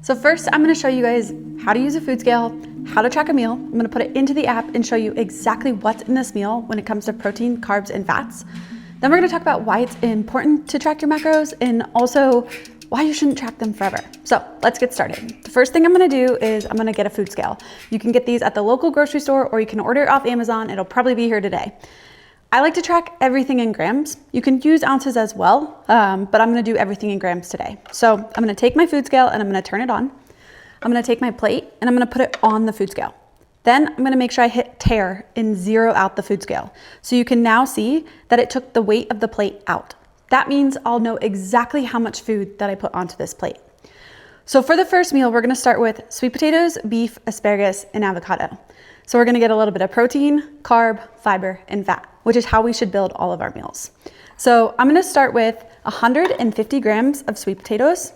So first, I'm gonna show you guys how to use a food scale, how to track a meal. I'm gonna put it into the app and show you exactly what's in this meal when it comes to protein, carbs, and fats. Then we're gonna talk about why it's important to track your macros and also why you shouldn't track them forever. So let's get started. The first thing I'm gonna do is I'm gonna get a food scale. You can get these at the local grocery store or you can order it off Amazon. It'll probably be here today. I like to track everything in grams. You can use ounces as well, but I'm gonna do everything in grams today. So I'm gonna take my food scale and I'm gonna turn it on. I'm gonna take my plate and I'm gonna put it on the food scale. Then I'm gonna make sure I hit tare and zero out the food scale. So you can now see that it took the weight of the plate out. That means I'll know exactly how much food that I put onto this plate. So for the first meal, we're gonna start with sweet potatoes, beef, asparagus, and avocado. So we're gonna get a little bit of protein, carb, fiber, and fat, which is how we should build all of our meals. So I'm gonna start with 150 grams of sweet potatoes.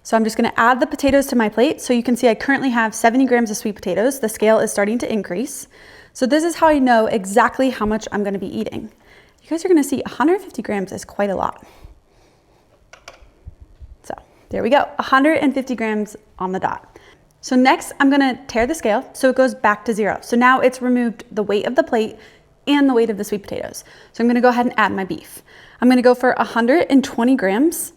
So I'm just gonna add the potatoes to my plate. So you can see I currently have 70 grams of sweet potatoes. The scale is starting to increase. So this is how I know exactly how much I'm gonna be eating. You guys are gonna see 150 grams is quite a lot. So there we go, 150 grams on the dot. So next I'm gonna tare the scale so it goes back to zero. So now it's removed the weight of the plate and the weight of the sweet potatoes. So I'm gonna go ahead and add my beef. I'm gonna go for 120 grams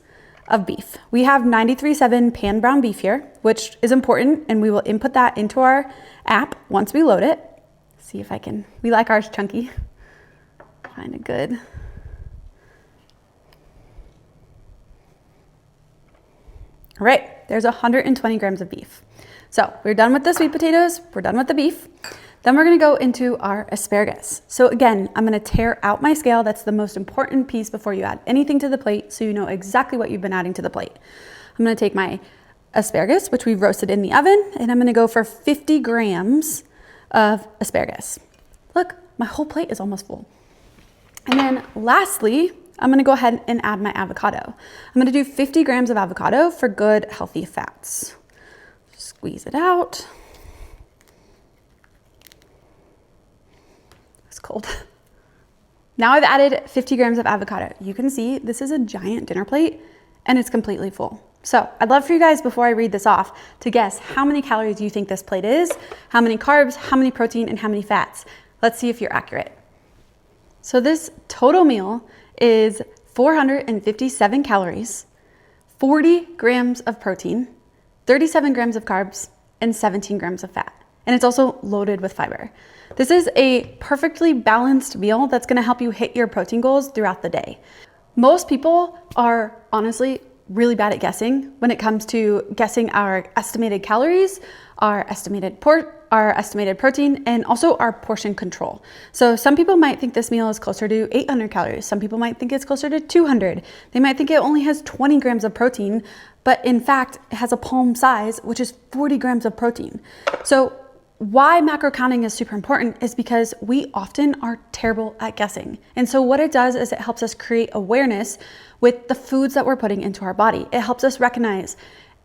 of beef. We have 93.7 pan brown beef here, which is important, and we will input that into our app once we load it. See if I can, we like ours chunky. Find it good. All right, there's 120 grams of beef. So we're done with the sweet potatoes, we're done with the beef. Then we're gonna go into our asparagus. So again, I'm gonna tare out my scale. That's the most important piece before you add anything to the plate so you know exactly what you've been adding to the plate. I'm gonna take my asparagus, which we've roasted in the oven, and I'm gonna go for 50 grams of asparagus. Look, my whole plate is almost full. And then lastly, I'm gonna go ahead and add my avocado. I'm gonna do 50 grams of avocado for good, healthy fats. Squeeze it out. It's cold. Now I've added 50 grams of avocado. You can see this is a giant dinner plate and it's completely full. So I'd love for you guys, before I read this off, to guess how many calories you think this plate is, how many carbs, how many protein, and how many fats. Let's see if you're accurate. So this total meal is 457 calories, 40 grams of protein, 37 grams of carbs, and 17 grams of fat. And it's also loaded with fiber. This is a perfectly balanced meal that's gonna help you hit your protein goals throughout the day. Most people are honestly really bad at guessing when it comes to guessing our estimated calories, our estimated protein, and also our portion control. So some people might think this meal is closer to 800 calories. Some people might think it's closer to 200. They might think it only has 20 grams of protein, but in fact, it has a palm size, which is 40 grams of protein. So why macro counting is super important is because we often are terrible at guessing. And so what it does is it helps us create awareness with the foods that we're putting into our body. It helps us recognize,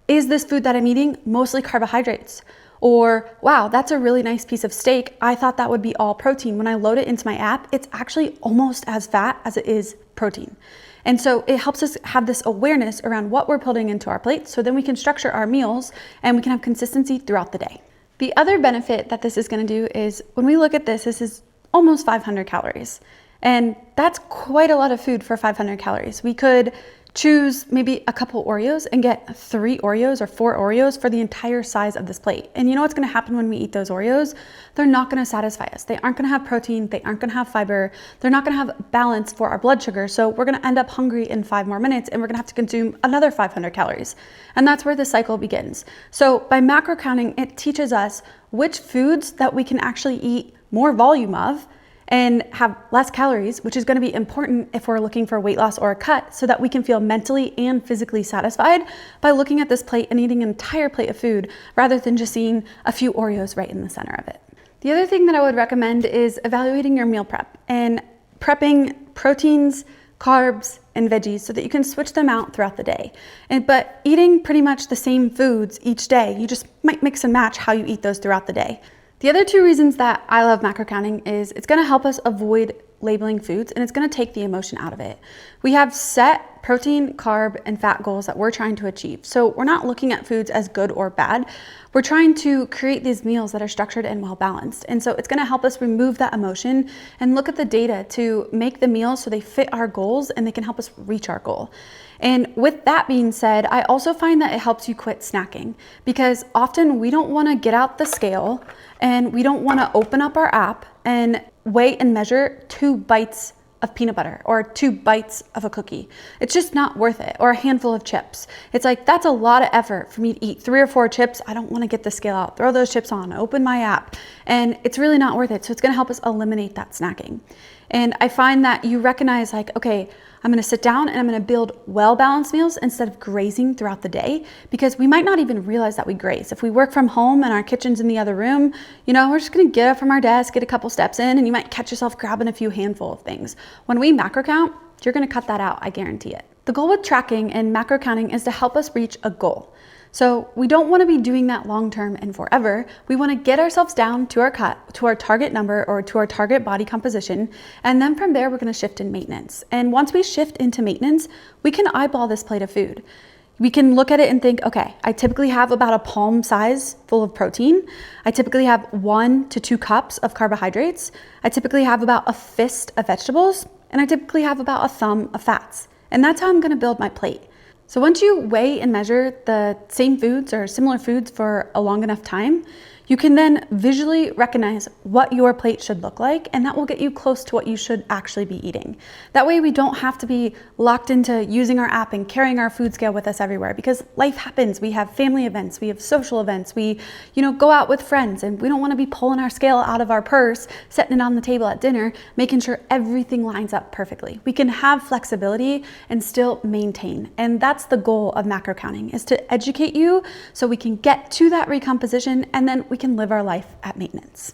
is this food that I'm eating mostly carbohydrates? Or, wow, that's a really nice piece of steak. I thought that would be all protein. When I load it into my app, it's actually almost as fat as it is protein. And so it helps us have this awareness around what we're putting into our plates so then we can structure our meals and we can have consistency throughout the day. The other benefit that this is gonna do is when we look at this is almost 500 calories. And that's quite a lot of food for 500 calories. We could choose maybe a couple Oreos and get 3 Oreos or 4 Oreos for the entire size of this plate. And you know what's gonna happen when we eat those Oreos? They're not gonna satisfy us. They aren't gonna have protein, they aren't gonna have fiber, they're not gonna have balance for our blood sugar. So we're gonna end up hungry in 5 more minutes and we're gonna have to consume another 500 calories. And that's where the cycle begins. So by macro counting, it teaches us which foods that we can actually eat more volume of and have less calories, which is going to be important if we're looking for weight loss or a cut, so that we can feel mentally and physically satisfied by looking at this plate and eating an entire plate of food rather than just seeing a few Oreos right in the center of it. The other thing that I would recommend is evaluating your meal prep and prepping proteins, carbs, and veggies so that you can switch them out throughout the day. But eating pretty much the same foods each day, you just might mix and match how you eat those throughout the day. The other 2 reasons that I love macro counting is it's gonna help us avoid labeling foods, and it's gonna take the emotion out of it. We have set protein, carb, and fat goals that we're trying to achieve. So we're not looking at foods as good or bad. We're trying to create these meals that are structured and well balanced. And so it's gonna help us remove that emotion and look at the data to make the meals so they fit our goals and they can help us reach our goal. And with that being said, I also find that it helps you quit snacking, because often we don't want to get out the scale and we don't want to open up our app and weigh and measure 2 bites of peanut butter or 2 bites of a cookie. It's just not worth it. Or a handful of chips. It's like, that's a lot of effort for me to eat 3 or 4 chips. I don't want to get the scale out, throw those chips on, open my app, and it's really not worth it. So it's going to help us eliminate that snacking. And I find that you recognize, like, okay, I'm gonna sit down and I'm gonna build well-balanced meals instead of grazing throughout the day, because we might not even realize that we graze. If we work from home and our kitchen's in the other room, we're just gonna get up from our desk, get a couple steps in, and you might catch yourself grabbing a few handful of things. When we macro count, you're gonna cut that out, I guarantee it. The goal with tracking and macro counting is to help us reach a goal. So we don't want to be doing that long-term and forever. We want to get ourselves down to our target number or to our target body composition. And then from there, we're going to shift in maintenance. And once we shift into maintenance, we can eyeball this plate of food. We can look at it and think, okay, I typically have about a palm size full of protein. I typically have 1 to 2 cups of carbohydrates. I typically have about a fist of vegetables. And I typically have about a thumb of fats. And that's how I'm going to build my plate. So once you weigh and measure the same foods or similar foods for a long enough time, you can then visually recognize what your plate should look like, and that will get you close to what you should actually be eating. That way we don't have to be locked into using our app and carrying our food scale with us everywhere, because life happens. We have family events, we have social events, we go out with friends, and we don't want to be pulling our scale out of our purse, setting it on the table at dinner, making sure everything lines up perfectly. We can have flexibility and still maintain. And that's the goal of macro counting, is to educate you so we can get to that recomposition, and then we can live our life at maintenance.